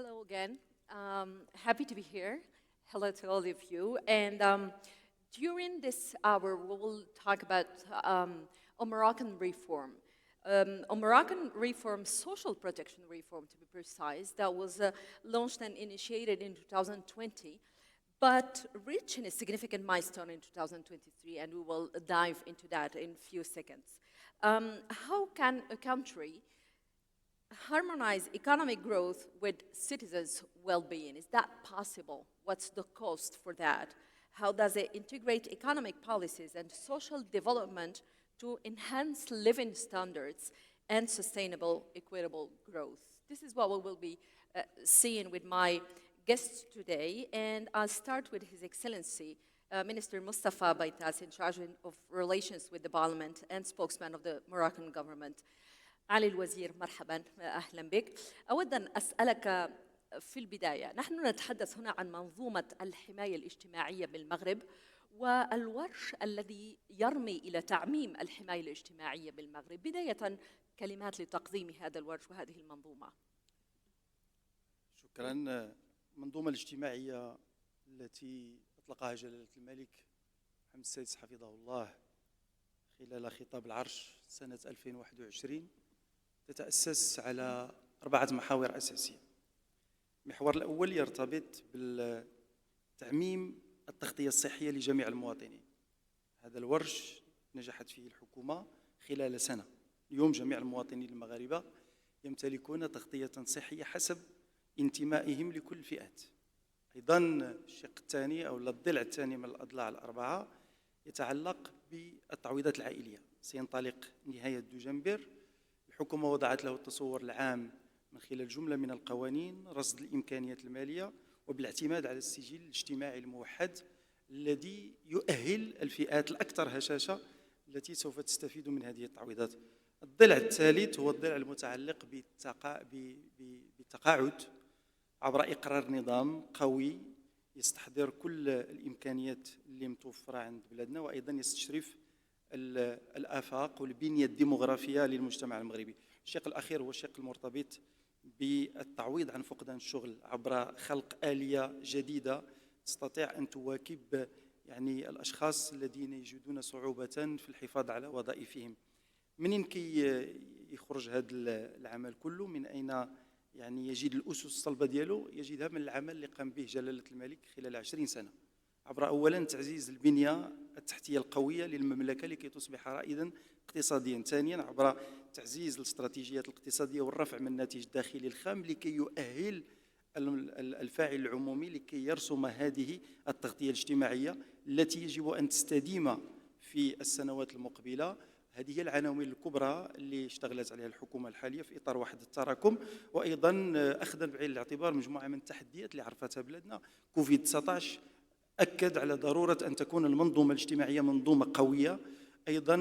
Hello again. Happy to be here. Hello to all of you. And during this hour, we will talk about a Moroccan reform. A Moroccan reform, social protection reform to be precise, that was launched and initiated in 2020, but reaching a significant milestone in 2023, and we will dive into that in a few seconds. How can a country harmonize economic growth with citizens' well-being? Is that possible? What's the cost for that? How does it integrate economic policies and social development to enhance living standards and sustainable, equitable growth? This is what we will be seeing with my guests today, and I'll start with His Excellency, Minister Mustafa Baitas, in charge of relations with the Parliament and spokesman of the Moroccan government. علي الوزير، مرحبا، أهلا بك. أود أن أسألك في البداية، نحن نتحدث هنا عن منظومة الحماية الاجتماعية بالمغرب والورش الذي يرمي إلى تعميم الحماية الاجتماعية بالمغرب. بداية كلمات لتقديم هذا الورش وهذه المنظومة. شكرا. المنظومة الاجتماعية التي أطلقها جلالة الملك محمد السادس حفظه الله خلال خطاب العرش سنة 2021 تتأسس على 4 محاور أساسية. المحور الأول يرتبط بالتعميم التغطية الصحية لجميع المواطنين. هذا الورش نجحت فيه الحكومة خلال سنة. اليوم جميع المواطنين المغاربة يمتلكون تغطية صحية حسب انتمائهم لكل الفئات. أيضا الشق الثاني أو الضلع الثاني من الأضلاع الأربعة يتعلق بالتعويضات العائلية. سينطلق نهاية دجنبر. الحكومة وضعت له التصور العام من خلال جملة من القوانين، رصد الإمكانيات المالية وبالاعتماد على السجل الاجتماعي الموحد الذي يؤهل الفئات الأكثر هشاشة التي سوف تستفيد من هذه التعويضات. الضلع الثالث هو الضلع المتعلق بالتقاعد عبر إقرار نظام قوي يستحضر كل الإمكانيات اللي متوفرة عند بلادنا، وأيضا يستشرف الآفاق والبنية الديمغرافية للمجتمع المغربي. الشق الأخير هو الشق المرتبط بالتعويض عن فقدان الشغل عبر خلق آلية جديدة تستطيع أن تواكب الأشخاص الذين يجدون صعوبة في الحفاظ على وظائفهم. منين يخرج هذا العمل كله؟ من أين يجد الأسس الصلبة ديالو؟ يجدها من العمل اللي قام به جلالة الملك خلال 20 سنة عبر أولا تعزيز البنية التحتية القوية للمملكة لكي تصبح رائدا اقتصاديا. ثانيا عبر تعزيز الاستراتيجيات الاقتصادية والرفع من الناتج الداخلي الخام لكي يؤهل الفاعل العمومي لكي يرسم هذه التغطية الاجتماعية التي يجب أن تستديم في السنوات المقبلة. هذه هي العناوين الكبرى اللي اشتغلت عليها الحكومة الحالية في إطار وحدة التراكم، وأيضا أخذا بعين الاعتبار مجموعة من التحديات اللي عرفتها بلادنا. كوفيد 19 أكد على ضرورة أن تكون المنظومة الاجتماعية منظومة قوية. أيضا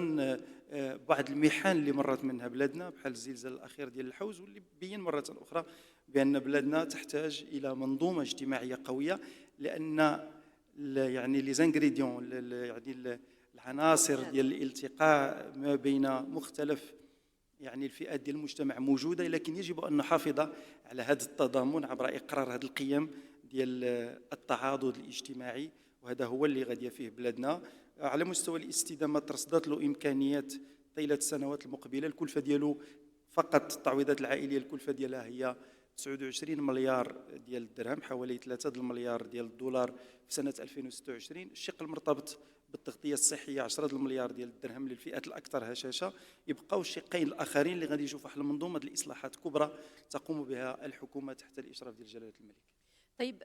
بعض المحن اللي مرت منها بلادنا بحال الزلزال الأخير ديال الحوز واللي بين مرة أخرى بأن بلادنا تحتاج إلى منظومة اجتماعية قوية، لأن لي زانغريديون العناصر ديال الالتقاء ما بين مختلف الفئات ديال المجتمع موجودة، لكن يجب أن نحافظ على هذا التضامن عبر إقرار هذه القيم ديال التعاضد الاجتماعي، وهذا هو اللي غاديه فيه بلادنا. على مستوى الاستدامه ترصدت له امكانيات طيله السنوات المقبله. الكلفه ديالو فقط التعويضات العائليه الكلفه ديالها هي 29 مليار ديال الدرهم، حوالي 3 المليار ديال الدولار في سنه 2026. الشق المرتبط بالتغطيه الصحيه 10 المليار ديال الدرهم للفئات الاكثر هشاشه. يبقاو الشقين الاخرين اللي غادي يشوفوا واحد المنظومه الاصلاحات كبرى تقوم بها الحكومه تحت الاشراف ديال جلاله الملك. طيب،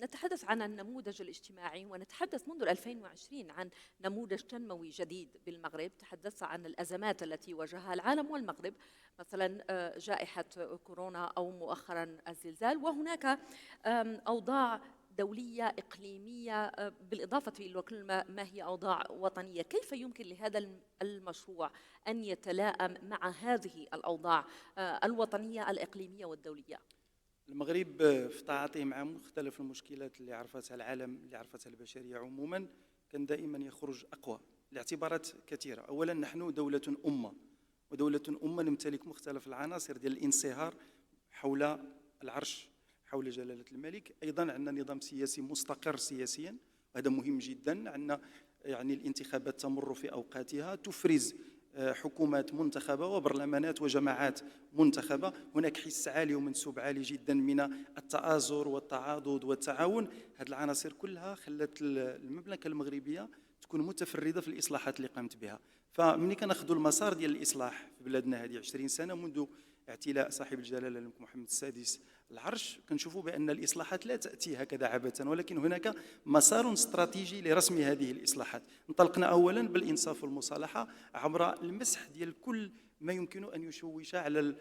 نتحدث عن النموذج الاجتماعي ونتحدث منذ 2020 عن نموذج تنموي جديد بالمغرب. تحدثت عن الأزمات التي واجهها العالم والمغرب، مثلا جائحة كورونا أو مؤخرا الزلزال، وهناك أوضاع دولية إقليمية بالإضافة إلى كل ما هي أوضاع وطنية. كيف يمكن لهذا المشروع أن يتلائم مع هذه الأوضاع الوطنية الإقليمية والدولية؟ المغرب في تعاطيه مع مختلف المشكلات اللي عرفتها العالم اللي عرفتها البشرية عموما كان دائما يخرج أقوى لاعتبارات كثيرة. أولا نحن دولة أمة، ودولة أمة نمتلك مختلف العناصر ديال الانصهار حول العرش، حول جلالة الملك. أيضا عندنا نظام سياسي مستقر سياسيا، وهذا مهم جدا. عندنا يعني الانتخابات تمر في أوقاتها، تفرز حكومات منتخبة وبرلمانات وجماعات منتخبة. هناك حس عالي ومنسوب عالي جدا من التآزر والتعاضد والتعاون. هذه العناصر كلها خلت المملكة المغربية تكون متفردة في الإصلاحات اللي قامت بها. فمني كناخذوا المسار ديال الإصلاح في بلادنا هذه 20 سنة منذ اعتلاء صاحب الجلالة الملك محمد السادس العرش، كنشوفوا بأن الإصلاحات لا تأتي هكذا عبثا، ولكن هناك مسار استراتيجي لرسم هذه الإصلاحات. انطلقنا أولا بالإنصاف والمصالحة عبر المسح ديال كل ما يمكن أن يشوش على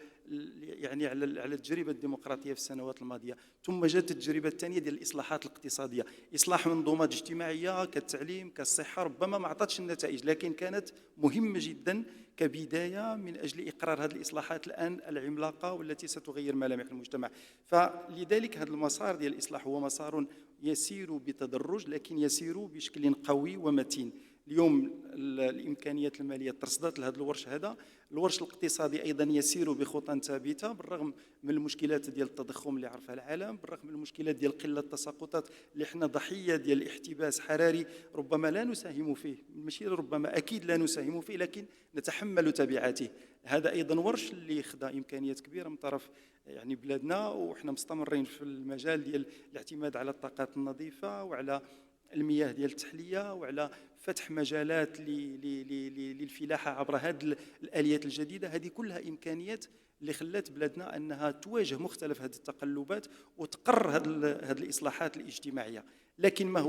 يعني على التجربة الديمقراطية في السنوات الماضية. ثم جاءت التجربة الثانية ديال الإصلاحات الاقتصادية، إصلاح منظومات اجتماعية كالتعليم كالصحة، ربما ما عطاتش النتائج لكن كانت مهمة جدا كبداية من أجل إقرار هذه الإصلاحات الآن العملاقة والتي ستغير ملامح المجتمع. فلذلك هذا المسار ديال الإصلاح هو مسار يسير بتدرج لكن يسير بشكل قوي ومتين. اليوم الامكانيات الماليه ترصدت لهذا الورش. هذا الورش الاقتصادي ايضا يسير بخطى ثابته بالرغم من المشكلات ديال التضخم اللي عرفها العالم، بالرغم من المشكلات ديال قله التساقطات اللي احنا ضحيه ديال الاحتباس حراري ربما لا نساهم فيه، ماشي ربما اكيد لا نساهم فيه لكن نتحمل تبعاته. هذا ايضا ورش اللي خدا امكانيات كبيره من طرف يعني بلادنا، وحنا مستمرين في المجال ديال الاعتماد على الطاقات النظيفه وعلى المياه ديال التحليه وعلى فتح مجالات للفلاحه عبر هذه الاليات الجديده. هذه كلها امكانيات اللي خلات بلادنا انها تواجه مختلف هذه التقلبات وتقر هذه الاصلاحات الاجتماعيه. لكن ما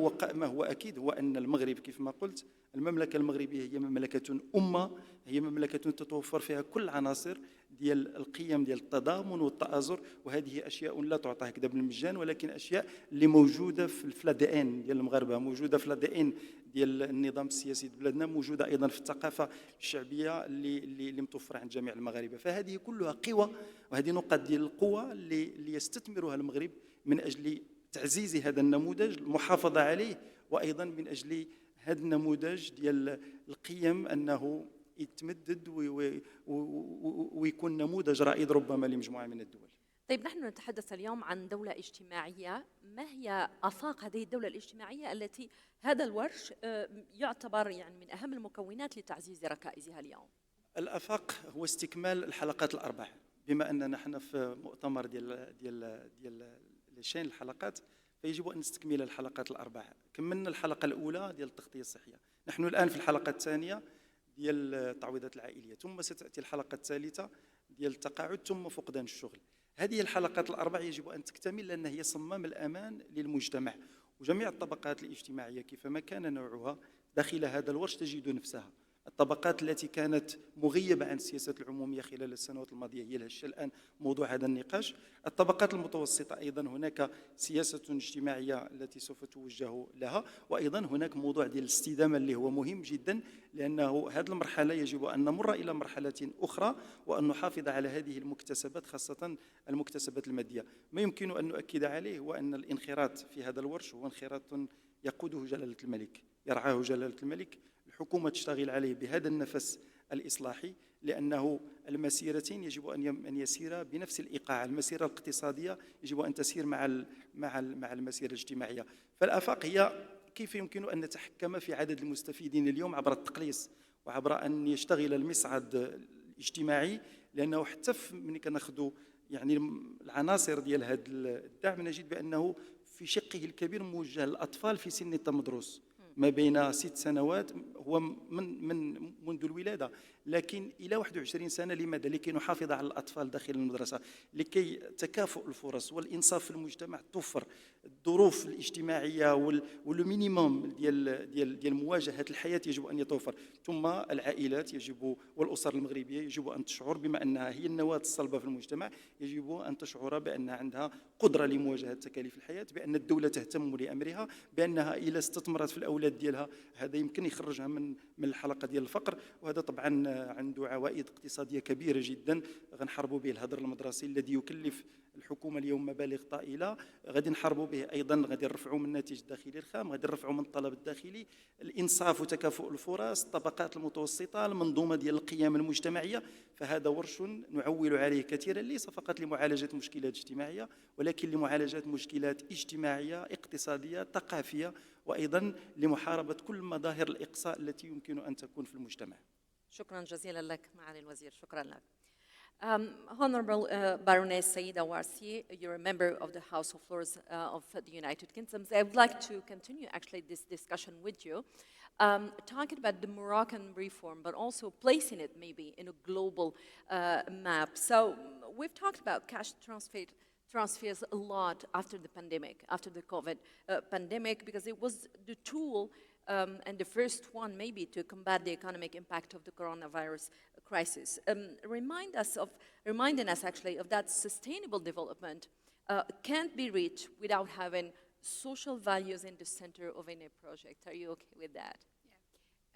هو اكيد هو ان المغرب كيف ما قلت، المملكه المغربيه هي مملكه امه، هي مملكه تتوفر فيها كل عناصر ديال القيم ديال التضامن والتآزر، وهذه اشياء لا تعطى هكذا بالمجان ولكن اشياء اللي موجوده في الدي ان ديال المغاربه، موجوده في الدي ان ديال النظام السياسي ديال بلادنا، موجوده ايضا في الثقافه الشعبيه اللي متوفره عند جميع المغاربه. فهذه كلها قوى وهذه نقاط ديال القوه اللي يستثمرها المغرب من اجل تعزيز هذا النموذج، المحافظه عليه، وايضا من اجل هذا النموذج ديال القيم انه يتمدد ويكون نموذج رائد ربما لمجموعه من الدول. طيب نحن نتحدث اليوم عن دولة اجتماعية، ما هي آفاق هذه الدولة الاجتماعية التي هذا الورش يعتبر يعني من أهم المكونات لتعزيز ركائزها اليوم؟ الآفاق هو استكمال الحلقات الأربع، بما أننا نحن في مؤتمر ديال لشين الحلقات فيجب أن نستكمل الحلقات الأربع. كملنا الحلقة الأولى ديال التغطية الصحية، نحن الآن في الحلقة الثانية ديال التعويضات العائلية، ثم ستأتي الحلقة الثالثة ديال التقاعد ثم فقدان الشغل. هذه الحلقات الأربع يجب أن تكتمل لأنها هي صمام الأمان للمجتمع، وجميع الطبقات الاجتماعية كيفما كان نوعها داخل هذا الورش تجد نفسها. الطبقات التي كانت مغيبة عن السياسات العمومية خلال السنوات الماضية هي الآن موضوع هذا النقاش. الطبقات المتوسطة أيضا هناك سياسة اجتماعية التي سوف توجه لها، وأيضا هناك موضوع ديال الاستدامة اللي هو مهم جدا، لأنه هذه المرحلة يجب أن نمر إلى مرحلة أخرى وأن نحافظ على هذه المكتسبات خاصة المكتسبات المادية. ما يمكن أن نؤكد عليه هو أن الانخراط في هذا الورش هو انخراط يقوده جلالة الملك، يرعاه جلالة الملك، الحكومة تشتغل عليه بهذا النفس الإصلاحي، لأنه المسيرتين يجب أن يسير بنفس الإيقاع. المسيرة الاقتصادية يجب أن تسير مع المسيرة الاجتماعية. فالآفاق هي كيف يمكن أن نتحكم في عدد المستفيدين اليوم عبر التقليص وعبر أن يشتغل المصعد الاجتماعي، لأنه حتى من كناخذوا يعني العناصر ديال هذا الدعم نجد بأنه في شقه الكبير موجه للأطفال في سن التمدرس ما بين 6 سنوات، هو منذ الولادة لكن إلى 21 سنة. لماذا؟ لكي نحافظ على الأطفال داخل المدرسة، لكي تكافؤ الفرص والإنصاف في المجتمع توفر. الظروف الاجتماعية والمينيموم ديال مواجهة الحياة يجب أن يتوفر. ثم العائلات يجب والأسر المغربية يجب أن تشعر بما أنها هي النواة الصلبة في المجتمع، يجب أن تشعر بأنها عندها قدرة لمواجهة تكاليف الحياة، بأن الدولة تهتم لأمرها، بأنها إذا استثمرت في الأولاد ديالها هذا يمكن يخرجها من الحلقة ديال الفقر، وهذا طبعا عنده عوائد اقتصادية كبيرة جدا. غنحاربوا به الهدر المدرسي الذي يكلف الحكومة اليوم مبالغ طائلة، غادي نحاربوا به أيضا، غادي نرفعوا من الناتج الداخلي الخام، غادي نرفعوا من الطلب الداخلي، الإنصاف وتكافؤ الفرص، الطبقات المتوسطة، المنظومة ديال القيم المجتمعية. فهذا ورش نعول عليه كثيرا، ليس فقط لمعالجة مشكلات اجتماعية، ولكن لمعالجة مشكلات اجتماعية اقتصادية ثقافية، وأيضا لمحاربة كل مظاهر الإقصاء التي يمكن أن تكون في المجتمع. شكرا جزيلا لك معالي الوزير. شكرا لك. Honorable Baroness Saida Warsi, you're a member of the House of Lords of the United Kingdom. I would like to continue actually this discussion with you, talking about the Moroccan reform, but also placing it maybe in a global map. So we've talked about cash transfers a lot after the pandemic, after the COVID pandemic, because it was the tool and the first one maybe to combat the economic impact of the coronavirus crisis. Reminding us actually of that sustainable development can't be reached without having social values in the center of any project. Are you okay with that?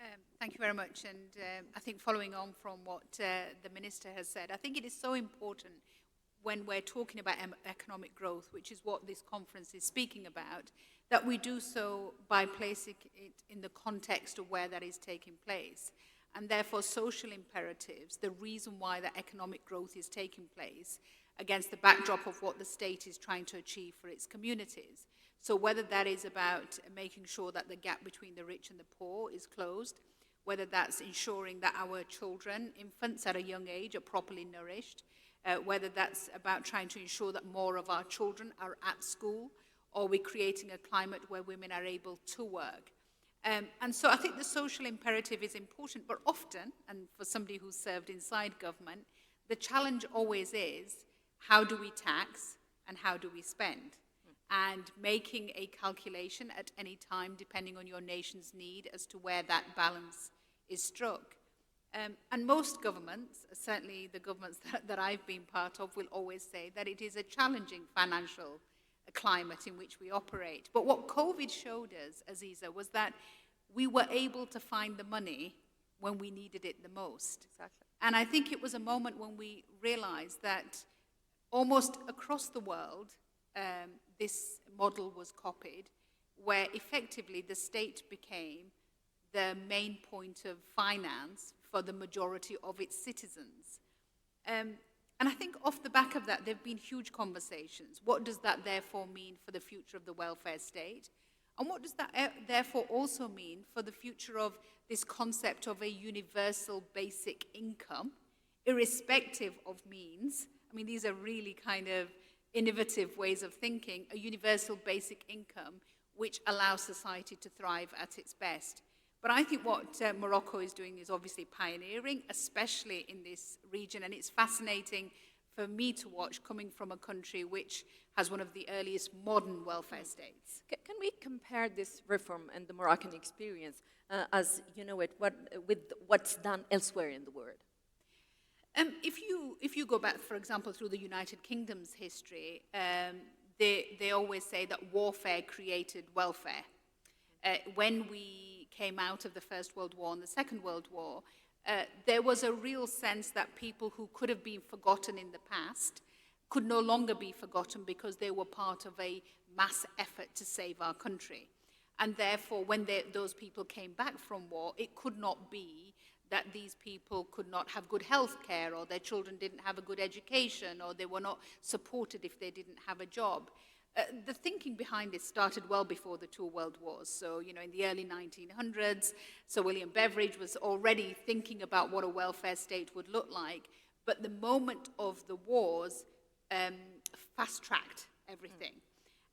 Yeah. Thank you very much. And I think following on from what the Minister has said, I think it is so important when we're talking about economic growth, which is what this conference is speaking about, that we do so by placing it in the context of where that is taking place. And therefore, social imperatives, the reason why that economic growth is taking place against the backdrop of what the state is trying to achieve for its communities. So whether that is about making sure that the gap between the rich and the poor is closed, whether that's ensuring that our children, infants at a young age, are properly nourished, whether that's about trying to ensure that more of our children are at school, or we're creating a climate where women are able to work. And so I think the social imperative is important, but often, and for somebody who's served inside government, the challenge always is, how do we tax and how do we spend? And making a calculation at any time, depending on your nation's need, as to where that balance is struck. And most governments, certainly the governments that I've been part of, will always say that it is a challenging financial climate in which we operate. But what COVID showed us, Aziza, was that we were able to find the money when we needed it the most. Exactly. And I think it was a moment when we realized that almost across the world, this model was copied, where effectively the state became the main point of finance for the majority of its citizens. And I think off the back of that, there have been huge conversations. What does that therefore mean for the future of the welfare state? And what does that therefore also mean for the future of this concept of a universal basic income, irrespective of means? I mean, these are really kind of innovative ways of thinking, a universal basic income which allows society to thrive at its best. But I think what Morocco is doing is obviously pioneering, especially in this region, and it's fascinating for me to watch, coming from a country which has one of the earliest modern welfare states. Can we compare this reform and the Moroccan experience, as you know it, with what's done elsewhere in the world? If you go back, for example, through the United Kingdom's history, they always say that warfare created welfare. When we came out of the First World War and the Second World War, there was a real sense that people who could have been forgotten in the past could no longer be forgotten because they were part of a mass effort to save our country. And therefore, when those people came back from war, it could not be that these people could not have good health care, or their children didn't have a good education, or they were not supported if they didn't have a job. The thinking behind it started well before the two world wars. So, in the early 1900s, Sir William Beveridge was already thinking about what a welfare state would look like. But the moment of the wars fast-tracked everything.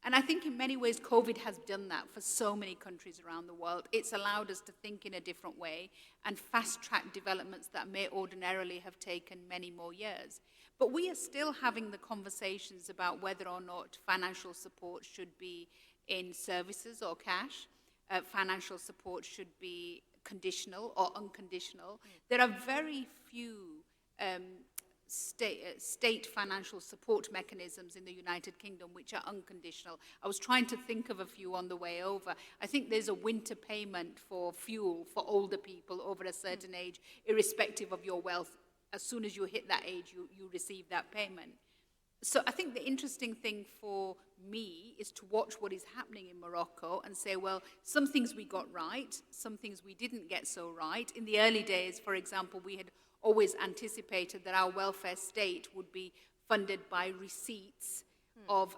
And I think in many ways, COVID has done that for so many countries around the world. It's allowed us to think in a different way and fast-track developments that may ordinarily have taken many more years. But we are still having the conversations about whether or not financial support should be in services or cash. Financial support should be conditional or unconditional. There are very few state financial support mechanisms in the United Kingdom which are unconditional. I was trying to think of a few on the way over. I think there's a winter payment for fuel for older people over a certain age, irrespective of your wealth. As soon as you hit that age, you receive that payment. So I think the interesting thing for me is to watch what is happening in Morocco and say, well, some things we got right, some things we didn't get so right. In the early days, for example, we had always anticipated that our welfare state would be funded by receipts of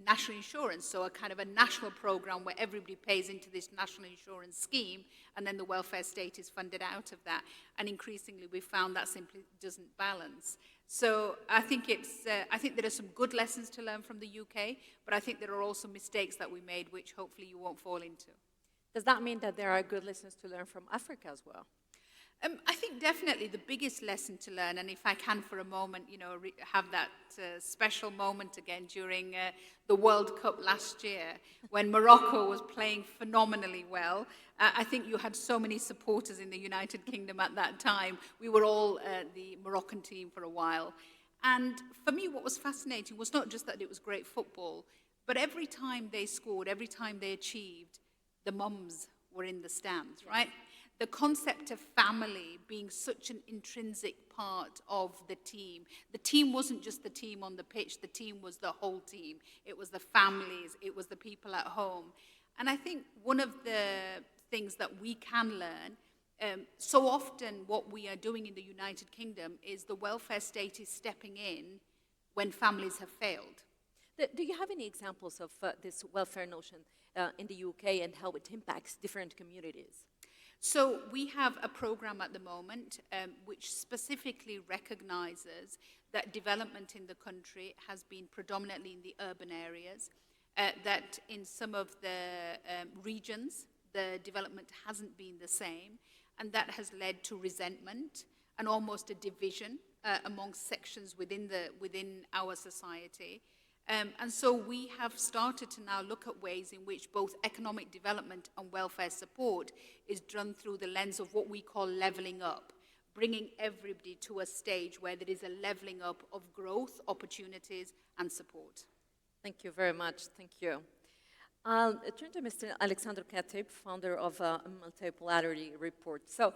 national insurance, so a kind of a national program where everybody pays into this national insurance scheme, and then the welfare state is funded out of that. And increasingly, we found that simply doesn't balance. So I think I think there are some good lessons to learn from the UK, but I think there are also mistakes that we made, which hopefully you won't fall into. Does that mean that there are good lessons to learn from Africa as well? I think definitely the biggest lesson to learn, and if I can for a moment, have that special moment again during the World Cup last year, when Morocco was playing phenomenally well. I think you had so many supporters in the United Kingdom at that time. We were all the Moroccan team for a while. And for me, what was fascinating was not just that it was great football, but every time they scored, every time they achieved, the mums were in the stands, right? The concept of family being such an intrinsic part of the team. The team wasn't just the team on the pitch, the team was the whole team. It was the families, it was the people at home. And I think one of the things that we can learn, so often what we are doing in the United Kingdom is the welfare state is stepping in when families have failed. Do you have any examples of this welfare notion in the UK and how it impacts different communities? So we have a program at the moment which specifically recognizes that development in the country has been predominantly in the urban areas, that in some of the regions the development hasn't been the same, and that has led to resentment and almost a division amongst sections within our society. And so we have started to now look at ways in which both economic development and welfare support is done through the lens of what we call leveling up, bringing everybody to a stage where there is a leveling up of growth, opportunities, and support. Thank you very much. Thank you. I'll turn to Mr. Alexander Khatib, founder of Multipolarity Report. So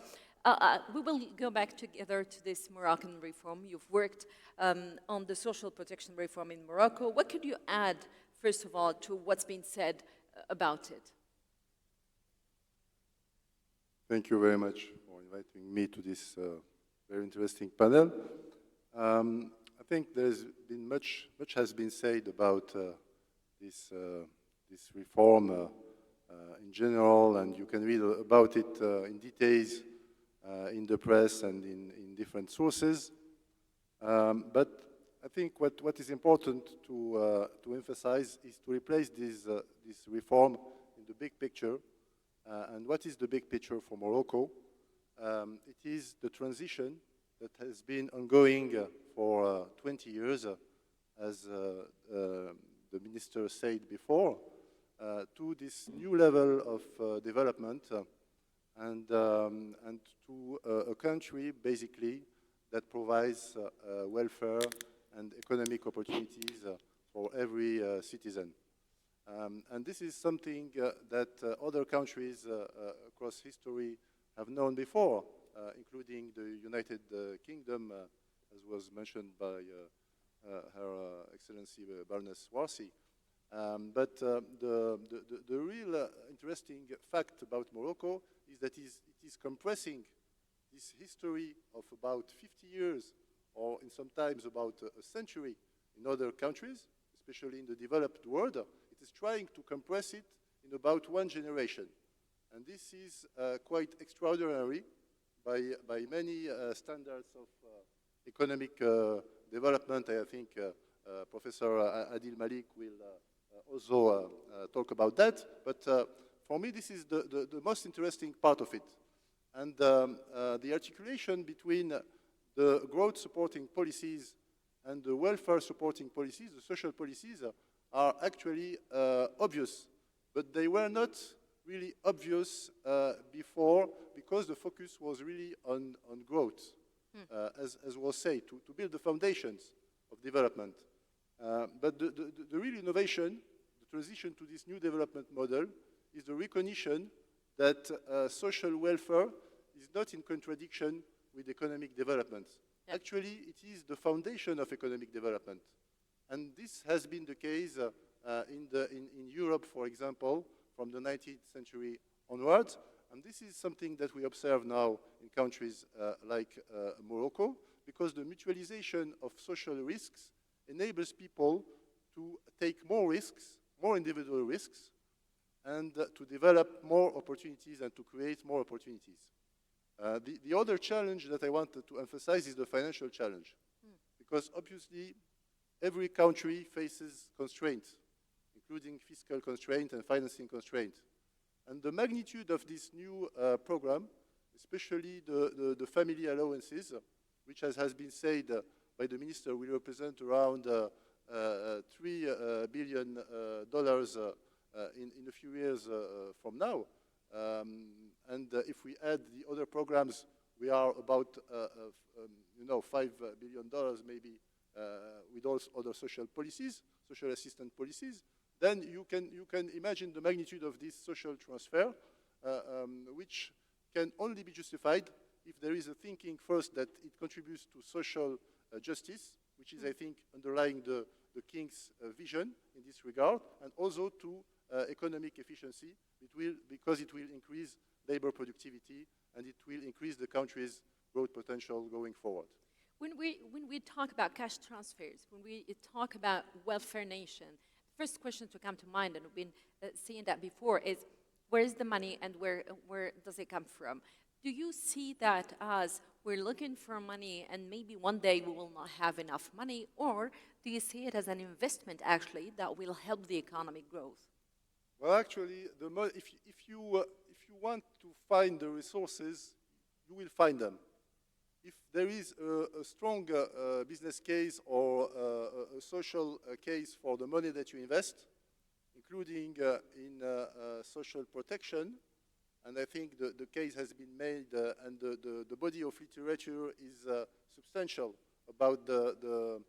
we will go back together to this Moroccan reform. You've worked on the social protection reform in Morocco. What could you add, first of all, to what's been said about it? Thank you very much for inviting me to this very interesting panel. I think there's been much has been said about this reform in general, and you can read about it in details in the press and in different sources. But I think what is important to emphasize is to replace this reform in the big picture. And what is the big picture for Morocco? It is the transition that has been ongoing for 20 years, as the minister said before, to this new level of development and to a country basically that provides welfare and economic opportunities for every citizen. And this is something that other countries across history have known before, including the United Kingdom, as was mentioned by Her Excellency Baroness Warsi. But the real interesting fact about Morocco is that it is compressing this history of about 50 years, or in sometimes about a century in other countries, especially in the developed world. It is trying to compress it in about one generation. And this is quite extraordinary by many standards of economic development. I think Professor Adil Malik will also talk about that. But for me, this is the most interesting part of it. And the articulation between the growth supporting policies and the welfare supporting policies, the social policies, are actually obvious. But they were not really obvious before, because the focus was really on growth, as was said, to build the foundations of development. But the real innovation, the transition to this new development model, is the recognition that social welfare is not in contradiction with economic development. Yeah. Actually, it is the foundation of economic development. And this has been the case in Europe, for example, from the 19th century onwards. And this is something that we observe now in countries like Morocco, because the mutualization of social risks enables people to take more risks, more individual risks, and to develop more opportunities and to create more opportunities. The other challenge that I wanted to emphasize is the financial challenge, because obviously every country faces constraints, including fiscal constraints and financing constraints. And the magnitude of this new program, especially the family allowances, which as has been said by the minister, will represent around $3 billion in a few years from now. And if we add the other programs, we are about $5 billion maybe with all other social policies, social assistance policies. Then you can imagine the magnitude of this social transfer, which can only be justified if there is a thinking first that it contributes to social justice, which is, I think, underlying the King's vision in this regard, and also to economic efficiency, because it will increase labor productivity and it will increase the country's growth potential going forward. When we talk about cash transfers, when we talk about welfare nation, the first question to come to mind, and we've been seeing that before, is where is the money and where does it come from? Do you see that as we're looking for money and maybe one day we will not have enough money, or do you see it as an investment actually that will help the economic growth? Well, actually, if you want to find the resources, you will find them. If there is a strong business case or a social case for the money that you invest, including in social protection, and I think the case has been made and the body of literature is substantial about the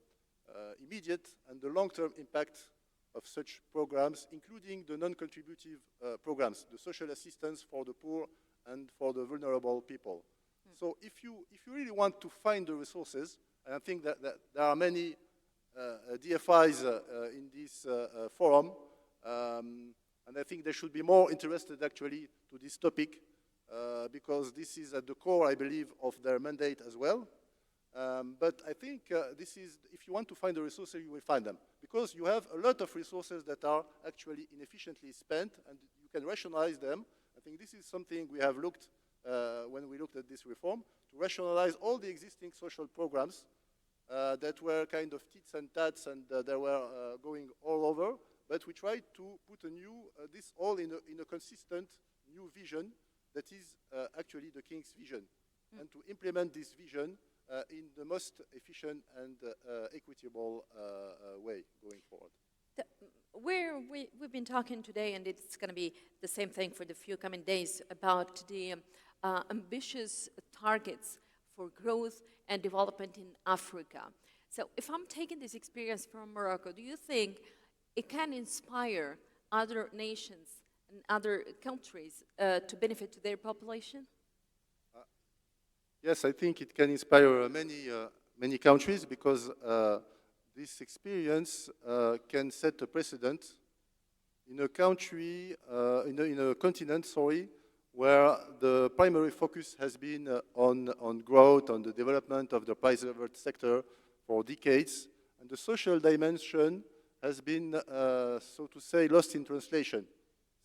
immediate and the long-term impact of such programs, including the non-contributive programs, the social assistance for the poor and for the vulnerable people. So if you really want to find the resources, and I think that there are many DFIs in this forum, and I think they should be more interested actually to this topic, because this is at the core, I believe, of their mandate as well. But I think this is, if you want to find the resources, you will find them. Because you have a lot of resources that are actually inefficiently spent, and you can rationalize them. I think this is something we have looked when we looked at this reform, to rationalize all the existing social programs that were kind of tits and tats, and they were going all over. But we tried to put this all in a consistent new vision that is actually the King's vision, and to implement this vision in the most efficient and equitable way going forward. We've been talking today, and it's going to be the same thing for the few coming days, about the ambitious targets for growth and development in Africa. So if I'm taking this experience from Morocco, do you think it can inspire other nations and other countries to benefit to their population? Yes, I think it can inspire many countries, because this experience can set a precedent in a country, in a continent, where the primary focus has been on growth, on the development of the private sector for decades, and the social dimension has been, so to say, lost in translation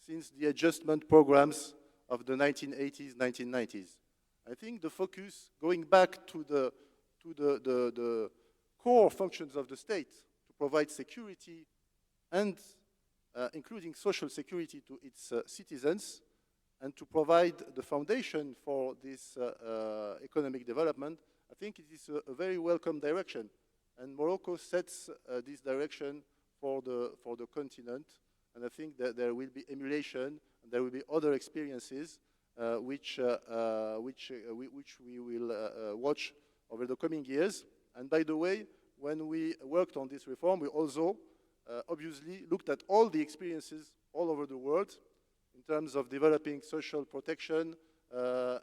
since the adjustment programs of the 1980s, 1990s. I think the focus, going back to the core functions of the state, to provide security and including social security to its citizens, and to provide the foundation for this economic development, I think it is a very welcome direction. And Morocco sets this direction for the continent, and I think that there will be emulation, and there will be other experiences which we will watch over the coming years. And by the way, when we worked on this reform, we also obviously looked at all the experiences all over the world in terms of developing social protection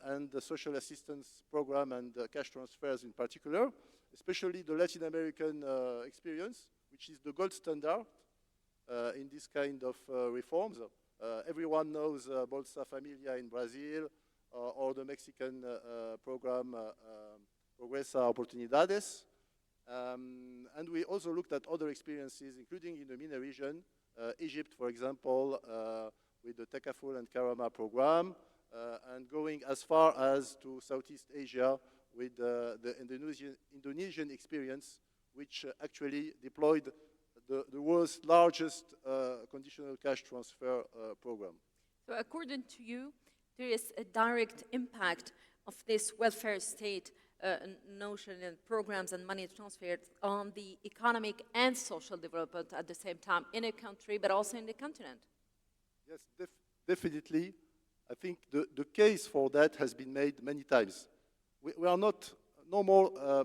and the social assistance program and cash transfers in particular, especially the Latin American experience, which is the gold standard in this kind of reforms. Everyone knows Bolsa Familia in Brazil or the Mexican program Progresa Oportunidades. And we also looked at other experiences, including in the MENA region, Egypt, for example, with the Takaful and Karama program, and going as far as to Southeast Asia with the Indonesian experience, which actually deployed the world's largest conditional cash transfer program. So according to you, there is a direct impact of this welfare state notion and programs and money transferred on the economic and social development at the same time in a country, but also in the continent. Yes, definitely. I think the case for that has been made many times. We are not no more,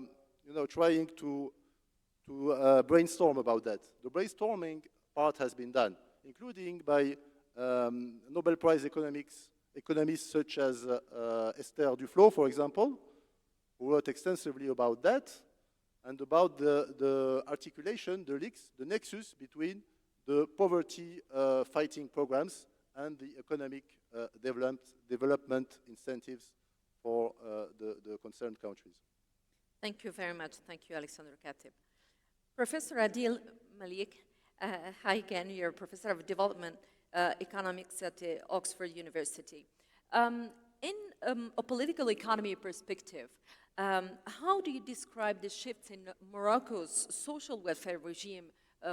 trying to brainstorm about that. The brainstorming part has been done, including by Nobel Prize economists such as Esther Duflo, for example, who wrote extensively about that and about the articulation, the links, the nexus between the poverty fighting programs and the economic development incentives for the concerned countries. Thank you very much. Thank you, Alexander Khatib. Professor Adil Malik, hi again, you're Professor of Development Economics at Oxford University. In a political economy perspective, how do you describe the shifts in Morocco's social welfare regime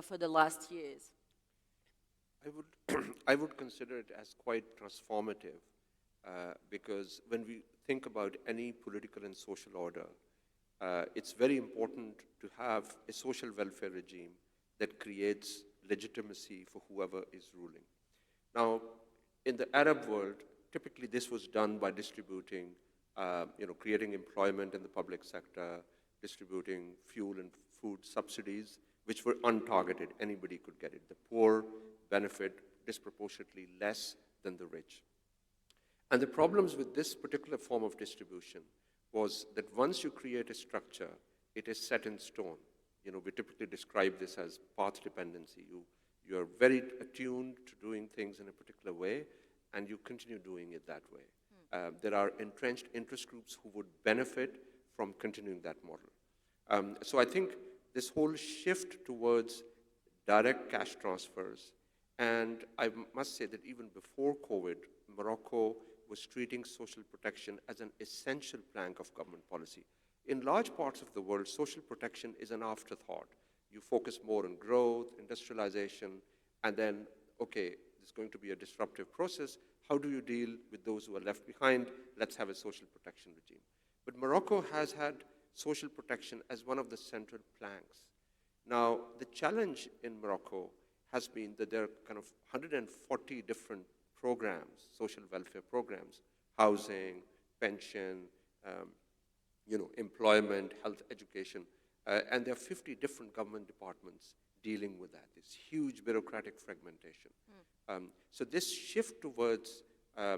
for the last years? I would consider it as quite transformative because when we think about any political and social order, it's very important to have a social welfare regime that creates legitimacy for whoever is ruling. Now, in the Arab world, typically this was done by distributing, creating employment in the public sector, distributing fuel and food subsidies, which were untargeted. Anybody could get it. The poor benefit disproportionately less than the rich. And the problems with this particular form of distribution was that once you create a structure, it is set in stone. We typically describe this as path dependency. You are very attuned to doing things in a particular way, and you continue doing it that way. There are entrenched interest groups who would benefit from continuing that model. So I think this whole shift towards direct cash transfers, and I must say that even before COVID, Morocco was treating social protection as an essential plank of government policy. In large parts of the world, social protection is an afterthought. You focus more on growth, industrialization, and then, okay, there's going to be a disruptive process. How do you deal with those who are left behind? Let's have a social protection regime. But Morocco has had social protection as one of the central planks. Now, the challenge in Morocco has been that there are kind of 140 different programs, social welfare programs, housing, pension, employment, health, education, and there are 50 different government departments dealing with that. This huge bureaucratic fragmentation. So this shift towards a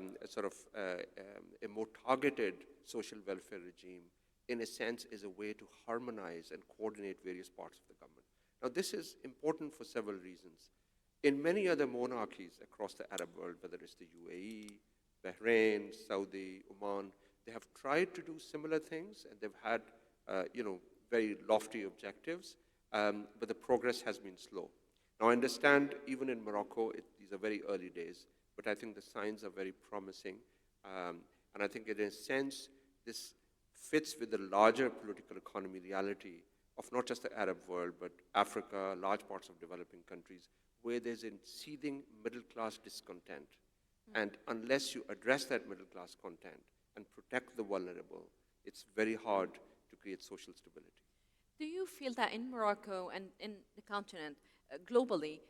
more targeted social welfare regime, in a sense, is a way to harmonize and coordinate various parts of the government. Now, this is important for several reasons. In many other monarchies across the Arab world, whether it's the UAE, Bahrain, Saudi, Oman, they have tried to do similar things, and they've had, very lofty objectives, but the progress has been slow. Now, I understand even in Morocco, these are very early days, but I think the signs are very promising. And I think in a sense, this fits with the larger political economy reality of not just the Arab world, but Africa, large parts of developing countries, where there's a seething middle-class discontent. And unless you address that middle-class content and protect the vulnerable, it's very hard to create social stability. Do you feel that in Morocco and in the continent, globally,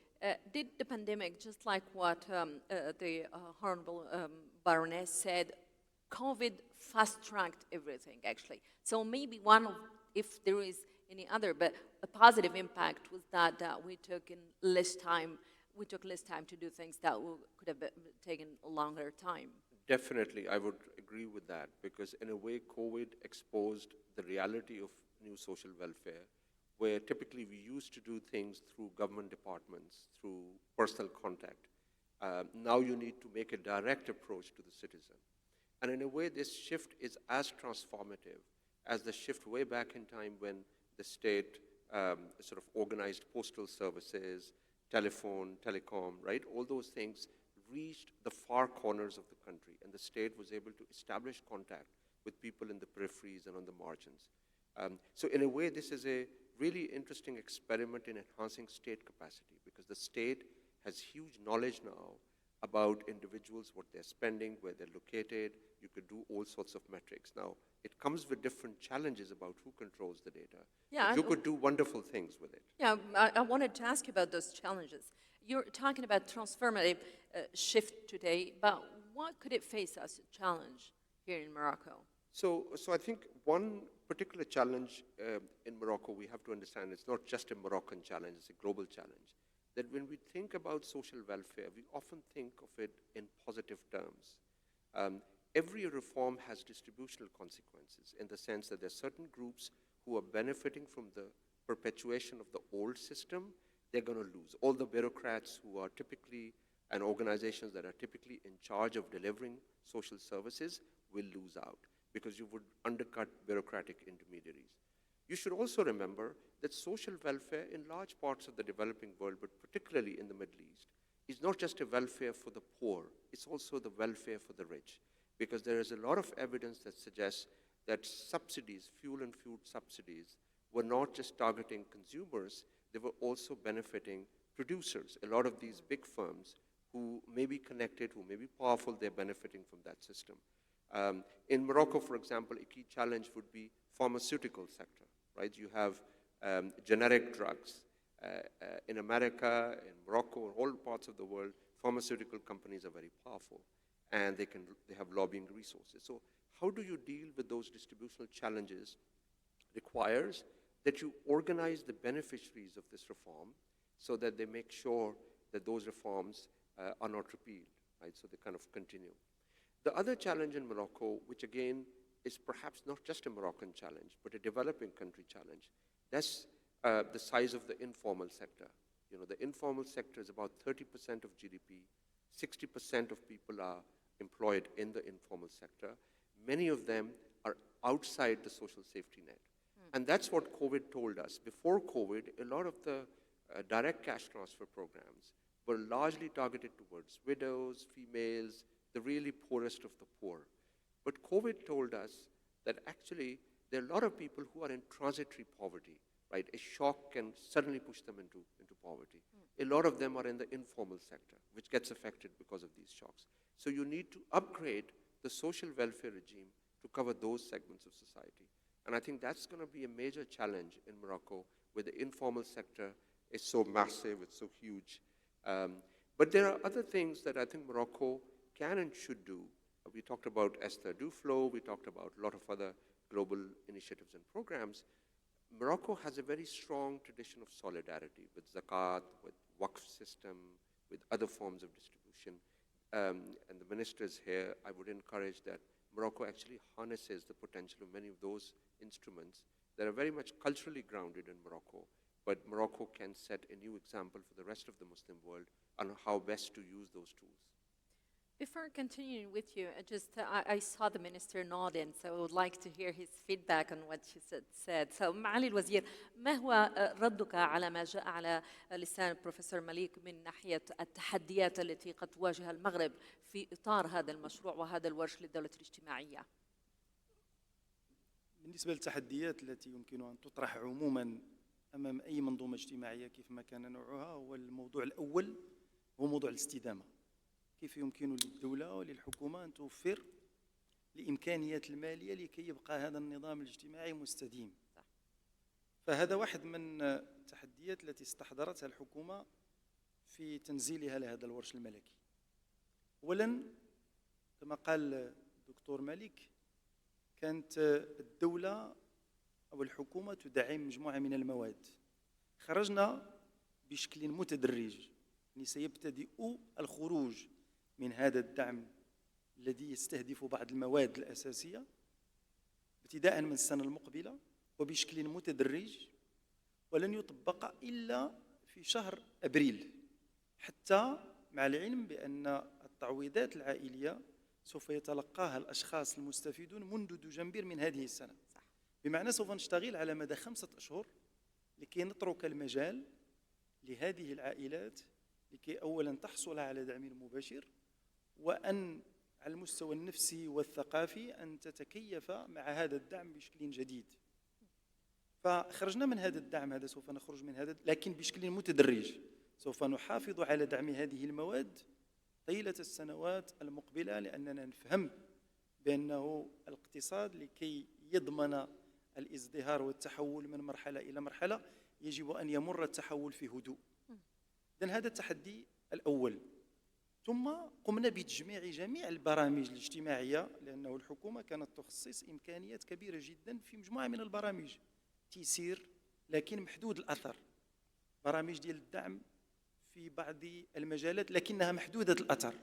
did the pandemic, just like what the Honorable Baroness said, COVID fast-tracked everything, actually? So maybe if there is any other, but a positive impact was that we took less time to do things that could have taken a longer time. Definitely, I would agree with that, because in a way, COVID exposed the reality of new social welfare, where typically we used to do things through government departments, through personal contact. Now you need to make a direct approach to the citizen. And in a way, this shift is as transformative as the shift way back in time when the state sort of organized postal services, telephone, telecom, right? All those things reached the far corners of the country, and the state was able to establish contact with people in the peripheries and on the margins. So in a way, this is a really interesting experiment in enhancing state capacity, because the state has huge knowledge now about individuals, what they're spending, where they're located. You could do all sorts of metrics. Now, it comes with different challenges about who controls the data. Yeah, but you could do wonderful things with it. Yeah, I wanted to ask you about those challenges. You're talking about transformative shift today, but what could it face as a challenge here in Morocco? So I think one particular challenge in Morocco, we have to understand it's not just a Moroccan challenge, it's a global challenge. That when we think about social welfare, we often think of it in positive terms. Every reform has distributional consequences in the sense that there are certain groups who are benefiting from the perpetuation of the old system. They're going to lose. All the bureaucrats who are typically, and organizations that are typically in charge of delivering social services will lose out, because you would undercut bureaucratic intermediaries. You should also remember that social welfare in large parts of the developing world, but particularly in the Middle East, is not just a welfare for the poor, it's also the welfare for the rich. Because there is a lot of evidence that suggests that subsidies, fuel and food subsidies, were not just targeting consumers, they were also benefiting producers. A lot of these big firms who may be connected, who may be powerful, they're benefiting from that system. In Morocco, for example, a key challenge would be pharmaceutical sector, right? You have generic drugs. In America, in Morocco, in all parts of the world, pharmaceutical companies are very powerful, and they have lobbying resources. So how do you deal with those distributional challenges requires that you organize the beneficiaries of this reform so that they make sure that those reforms are not repealed, right? So they kind of continue. The other challenge in Morocco, which again is perhaps not just a Moroccan challenge, but a developing country challenge, that's the size of the informal sector. You know, the informal sector is about 30% of GDP. 60% of people are employed in the informal sector. Many of them are outside the social safety net. And that's what COVID told us. Before COVID, a lot of the direct cash transfer programs were largely targeted towards widows, females, the really poorest of the poor. But COVID told us that actually there are a lot of people who are in transitory poverty, right? A shock can suddenly push them into poverty. A lot of them are in the informal sector, which gets affected because of these shocks. So you need to upgrade the social welfare regime to cover those segments of society. And I think that's going to be a major challenge in Morocco, where the informal sector is so massive, it's so huge. But there are other things that I think Morocco can and should do. We talked about Esther Duflo, we talked about a lot of other global initiatives and programs. Morocco has a very strong tradition of solidarity with zakat, with waqf system, with other forms of distribution. And the minister is here. I would encourage that Morocco actually harnesses the potential of many of those instruments that are very much culturally grounded in Morocco, but Morocco can set a new example for the rest of the Muslim world on how best to use those tools. Before continuing with you, I saw the minister nodding, so I would like to hear his feedback on what she said. So, معالي الوزير، ما هو ردك على ما جاء على لسان البروفيسور مليك من ناحية التحديات التي قد تواجه المغرب في إطار هذا المشروع وهذا الورش للدولة الاجتماعية؟ بالنسبة للتحديات التي يمكن أن تطرح عموما أمام أي منظومة اجتماعية كيف ما كان نوعها، هو الموضوع الأول هو موضوع الاستدامة. كيف يمكن للدولة وللحكومة أن توفر الإمكانيات المالية لكي يبقى هذا النظام الاجتماعي مستديم. فهذا واحد من التحديات التي استحضرتها الحكومة في تنزيلها لهذا الورش الملكي. أولاً كما قال الدكتور مالك، كانت الدولة أو الحكومة تدعم مجموعة من المواد. خرجنا بشكل متدرج، يعني سيبتدئ الخروج من هذا الدعم الذي يستهدف بعض المواد الأساسية ابتداء من السنة المقبلة وبشكل متدرج، ولن يطبق إلا في شهر أبريل، حتى مع العلم بأن التعويضات العائلية سوف يتلقاها الأشخاص المستفيدون منذ دجنبر من هذه السنة. بمعنى سوف نشتغل على مدى 5 أشهر لكي نترك المجال لهذه العائلات لكي أولا تحصل على دعم مباشر، وأن على المستوى النفسي والثقافي أن تتكيف مع هذا الدعم بشكل جديد. فخرجنا من هذا الدعم، هذا سوف نخرج من هذا لكن بشكل متدرج. سوف نحافظ على دعم هذه المواد طيلة السنوات المقبلة، لأننا نفهم بأنه الاقتصاد لكي يضمن الازدهار والتحول من مرحلة إلى مرحلة يجب أن يمر التحول في هدوء. إذن هذا التحدي الأول. ثم قمنا بتجميع جميع البرامج الاجتماعية، لأنه الحكومة كانت تخصص إمكانيات كبيرة جدا في مجموعة من البرامج تيسير لكن محدود الأثر، برامج ديال الدعم في بعض المجالات لكنها محدودة الأثر.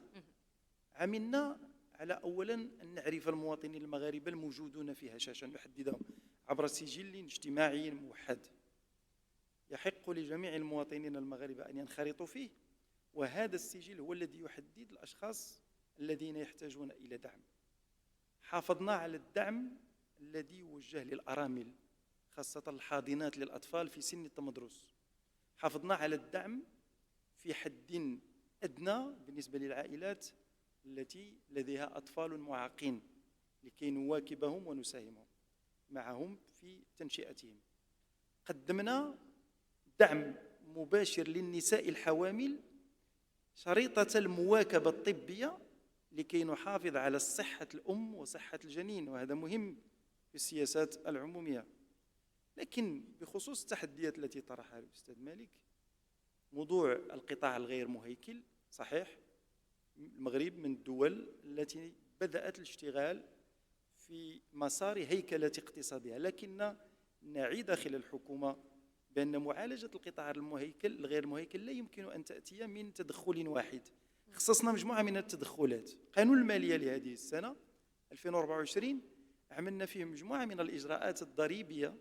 عملنا على أولا أن نعرف المواطنين المغاربة الموجودون في هشاشة، نحددهم عبر سجل اجتماعي موحد يحق لجميع المواطنين المغاربة أن ينخرطوا فيه، وهذا السجل هو الذي يحدد الأشخاص الذين يحتاجون إلى دعم. حافظنا على الدعم الذي يوجه للأرامل، خاصة الحاضنات للأطفال في سن التمدرس. حافظنا على الدعم في حد أدنى بالنسبة للعائلات التي لديها أطفال معاقين لكي نواكبهم ونساهم معهم في تنشئتهم. قدمنا دعم مباشر للنساء الحوامل، شريطة المواكبة الطبية لكي نحافظ على صحة الأم وصحة الجنين، وهذا مهم في السياسات العمومية. لكن بخصوص التحديات التي طرحها الأستاذ مالك، موضوع القطاع الغير مهيكل، صحيح المغرب من الدول التي بدأت الاشتغال في مسار هيكلة اقتصادها، لكن نعي داخل الحكومة بأن معالجة القطاع الغير مهيكل لا يمكن أن تأتي من تدخل واحد. خصصنا مجموعة من التدخلات. قانون المالية لهذه السنة 2024 عملنا فيه مجموعة من الإجراءات الضريبية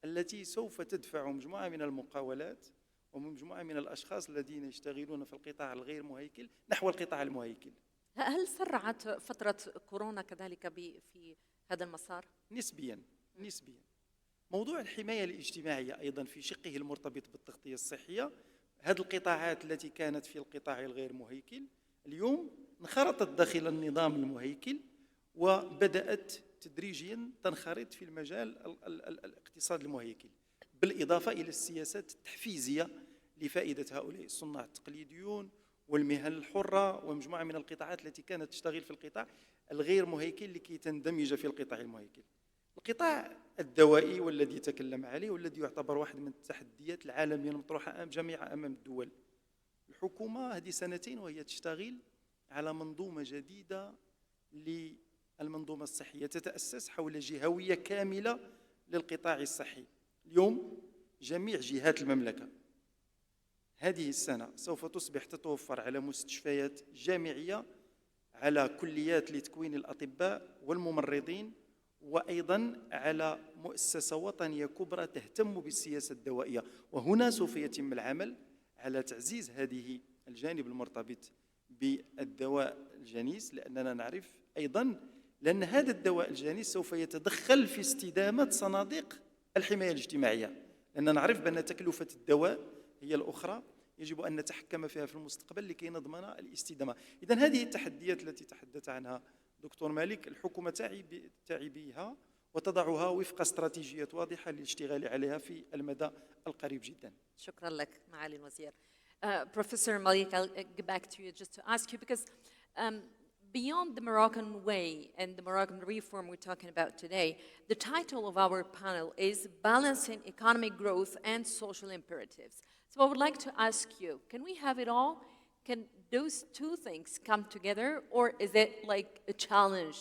التي سوف تدفع مجموعة من المقاولات ومجموعة من الأشخاص الذين يشتغلون في القطاع الغير مهيكل نحو القطاع المهيكل. هل سرعت فترة كورونا كذلك في هذا المسار؟ نسبيا. موضوع الحماية الاجتماعية أيضا في شقه المرتبط بالتغطية الصحية، هذه القطاعات التي كانت في القطاع الغير مهيكل اليوم انخرطت داخل النظام المهيكل وبدأت تدريجيا تنخرط في المجال الاقتصاد المهيكل، بالإضافة إلى السياسات التحفيزية لفائدة هؤلاء الصناع التقليديون والمهن الحرة ومجموعة من القطاعات التي كانت تشتغل في القطاع الغير مهيكل لكي تندمج في القطاع المهيكل. القطاع الدوائي والذي تكلم عليه والذي يعتبر واحد من التحديات العالمية المطروحة جميعا أمام الدول، الحكومة هذه سنتين وهي تشتغل على منظومة جديدة للمنظومة الصحية تتأسس حول جهوية كاملة للقطاع الصحي. اليوم جميع جهات المملكة هذه السنة سوف تصبح تتوفر على مستشفيات جامعية، على كليات لتكوين الأطباء والممرضين، وأيضا على مؤسسة وطنية كبرى تهتم بالسياسة الدوائية. وهنا سوف يتم العمل على تعزيز هذه الجانب المرتبط بالدواء الجنيس، لأننا نعرف أيضا لأن هذا الدواء الجنيس سوف يتدخل في استدامة صناديق الحماية الاجتماعية، لأننا نعرف بأن تكلفة الدواء هي الأخرى يجب أن نتحكم فيها في المستقبل لكي نضمن الاستدامة. إذن هذه التحديات التي تحدث عنها دكتور مالك الحكومة تعي بها وتضعها وفق استراتيجيات واضحة للاشتغال عليها في المدى القريب جدا. شكرا لك معالي الوزير. Professor Malik, I'll get back to you just to ask you, because beyond the Moroccan way and the Moroccan reform we're talking about today, the title of our panel is Balancing Economic Growth and Social Imperatives. So I would like to ask you, can we have it all? Can those two things come together, or is it like a challenge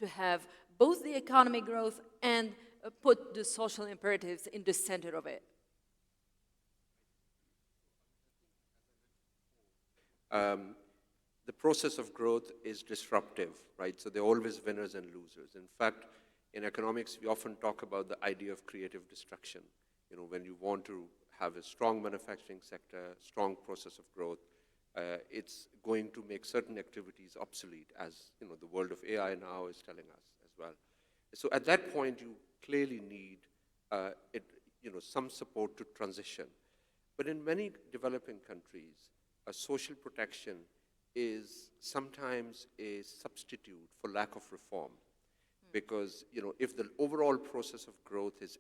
to have both the economic growth and put the social imperatives in the center of it? The process of growth is disruptive, right? So there are always winners and losers. In fact, in economics, we often talk about the idea of creative destruction. You know, when you want to have a strong manufacturing sector, strong process of growth. It's going to make certain activities obsolete, as the world of AI now is telling us as well. So at that point, you clearly need some support to transition. But in many developing countries, social protection is sometimes a substitute for lack of reform. Because if the overall process of growth is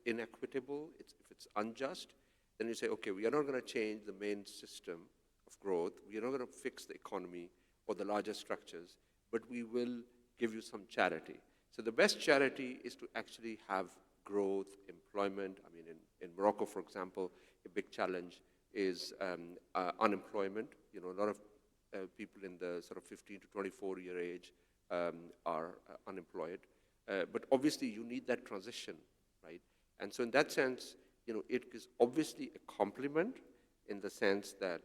inequitable, if it's unjust, then you say, okay, we are not going to change the main system of growth, we are not going to fix the economy or the larger structures, but we will give you some charity. So the best charity is to actually have growth, employment. I mean, in Morocco, for example, a big challenge is unemployment. A lot of people in the sort of 15 to 24-year age are unemployed. But obviously, you need that transition, right? And so in that sense, it is obviously a complement in the sense that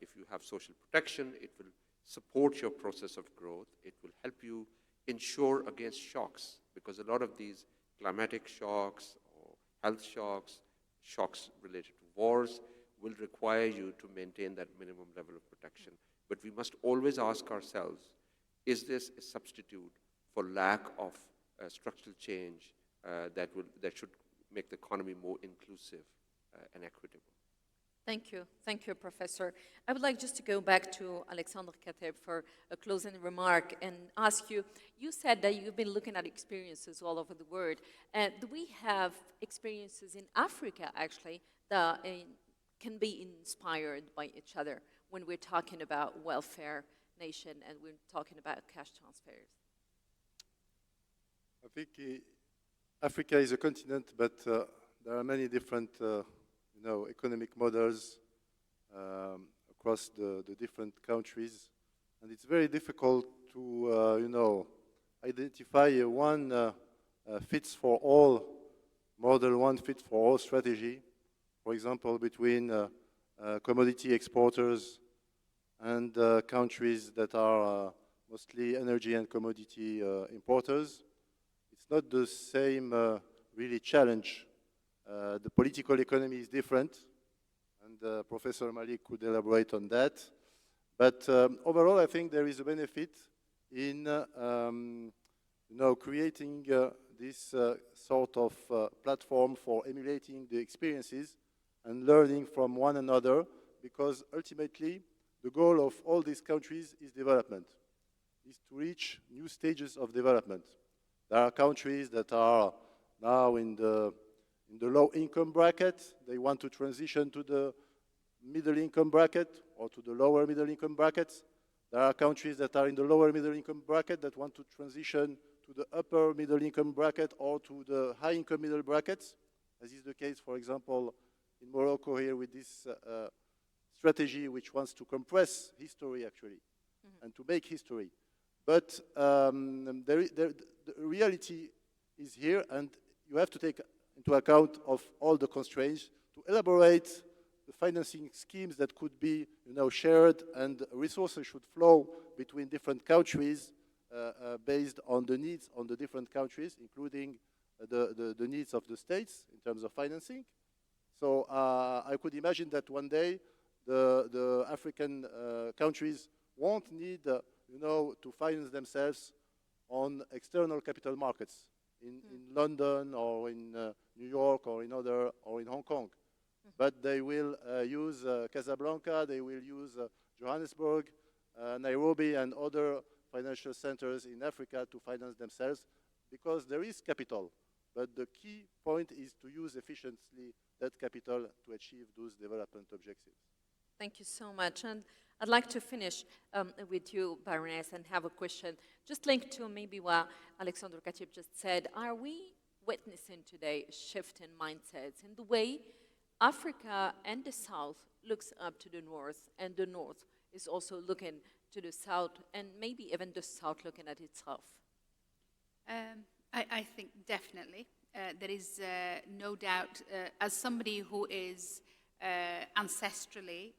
if you have social protection, it will support your process of growth. It will help you insure against shocks, because a lot of these climatic shocks or health shocks, shocks related to wars, will require you to maintain that minimum level of protection. But we must always ask ourselves, is this a substitute for lack of structural change that should make the economy more inclusive and equitable? Thank you, Professor. I would like just to go back to Alexandre Kateb for a closing remark and ask you, you said that you've been looking at experiences all over the world. Do we have experiences in Africa, actually, that can be inspired by each other when we're talking about welfare nation and we're talking about cash transfers? I think Africa is a continent, but there are many different economic models across the different countries. And it's very difficult to, identify one fits-for-all model, one fits-for-all strategy. For example, between commodity exporters and countries that are mostly energy and commodity importers. It's not the same really challenge. The political economy is different, and Professor Malik could elaborate on that. But overall, I think there is a benefit in creating this sort of platform for emulating the experiences and learning from one another, because ultimately the goal of all these countries is development, is to reach new stages of development. There are countries that are now in the low income bracket. They want to transition to the middle income bracket or to the lower middle income brackets. There are countries that are in the lower middle income bracket that want to transition to the upper middle income bracket or to the high income middle brackets, as is the case, for example, in Morocco here with this strategy which wants to compress history actually and to make history. But the reality is here, and you have to take into account of all the constraints to elaborate the financing schemes that could be shared, and resources should flow between different countries based on the needs on the different countries, including the needs of the states in terms of financing. So I could imagine that one day the African countries won't need to finance themselves on external capital markets in London or in New York or in Hong Kong. But they will use Casablanca, they will use Johannesburg, Nairobi, and other financial centers in Africa to finance themselves, because there is capital. But the key point is to use efficiently that capital to achieve those development objectives. Thank you so much. And I'd like to finish with you, Baroness, and have a question just linked to maybe what Alexandre Katib just said. Are we witnessing today a shift in mindsets in the way Africa and the South looks up to the North, and the North is also looking to the South, and maybe even the South looking at itself? I think definitely. There is no doubt, as somebody who is ancestrally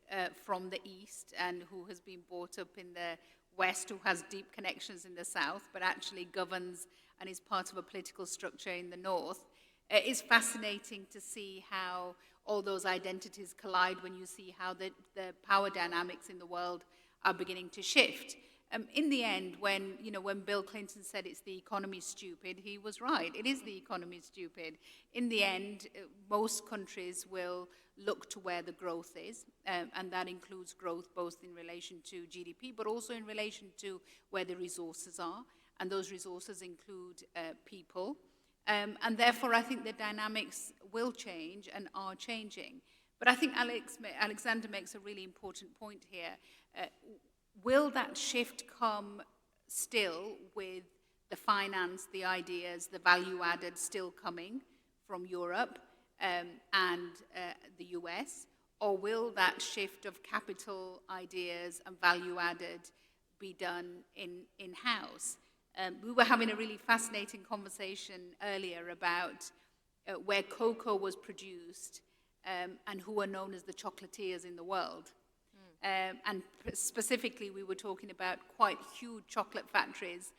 from the East and who has been brought up in the West, who has deep connections in the South, but actually governs and is part of a political structure in the North, it's fascinating to see how all those identities collide when you see how the power dynamics in the world are beginning to shift. In the end, when Bill Clinton said it's the economy stupid, he was right. It is the economy stupid. In the end, most countries will look to where the growth is, and that includes growth both in relation to GDP, but also in relation to where the resources are, and those resources include people. And therefore, I think the dynamics will change and are changing. But I think Alexander makes a really important point here. Will that shift come still with the finance, the ideas, the value added still coming from Europe and the US? Or will that shift of capital, ideas, and value added be done in-house? We were having a really fascinating conversation earlier about where cocoa was produced and who are known as the chocolatiers in the world. And specifically, we were talking about quite huge chocolate factories,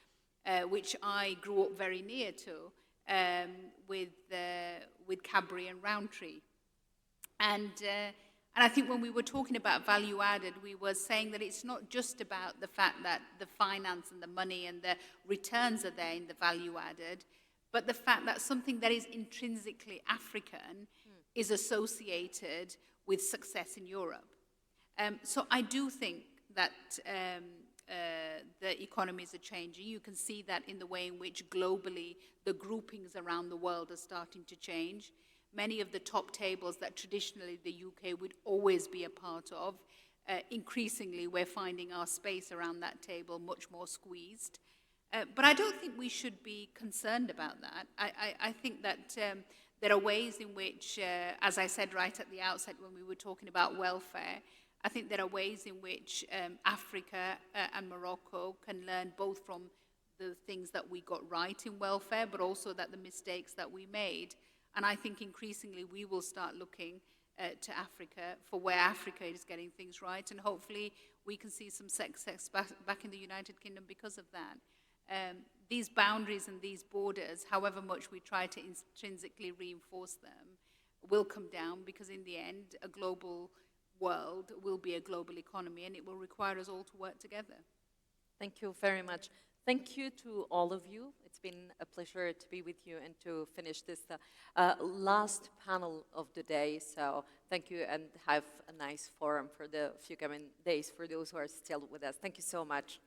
which I grew up very near to, with Cadbury and Rowntree. And I think when we were talking about value added, we were saying that it's not just about the fact that the finance and the money and the returns are there in the value added, but the fact that something that is intrinsically African is associated with success in Europe. So I do think that the economies are changing. You can see that in the way in which globally the groupings around the world are starting to change. Many of the top tables that traditionally the UK would always be a part of, increasingly we're finding our space around that table much more squeezed. But I don't think we should be concerned about that. I think that there are ways in which, as I said right at the outset when we were talking about welfare, I think there are ways in which Africa and Morocco can learn both from the things that we got right in welfare, but also that the mistakes that we made. And I think increasingly we will start looking to Africa for where Africa is getting things right, and hopefully we can see some success back in the United Kingdom because of that. These boundaries and these borders, however much we try to intrinsically reinforce them, will come down, because in the end, a global world will be a global economy, and it will require us all to work together. Thank you very much. Thank you to all of you. It's been a pleasure to be with you and to finish this last panel of the day. So thank you, and have a nice forum for the few coming days for those who are still with us. Thank you so much.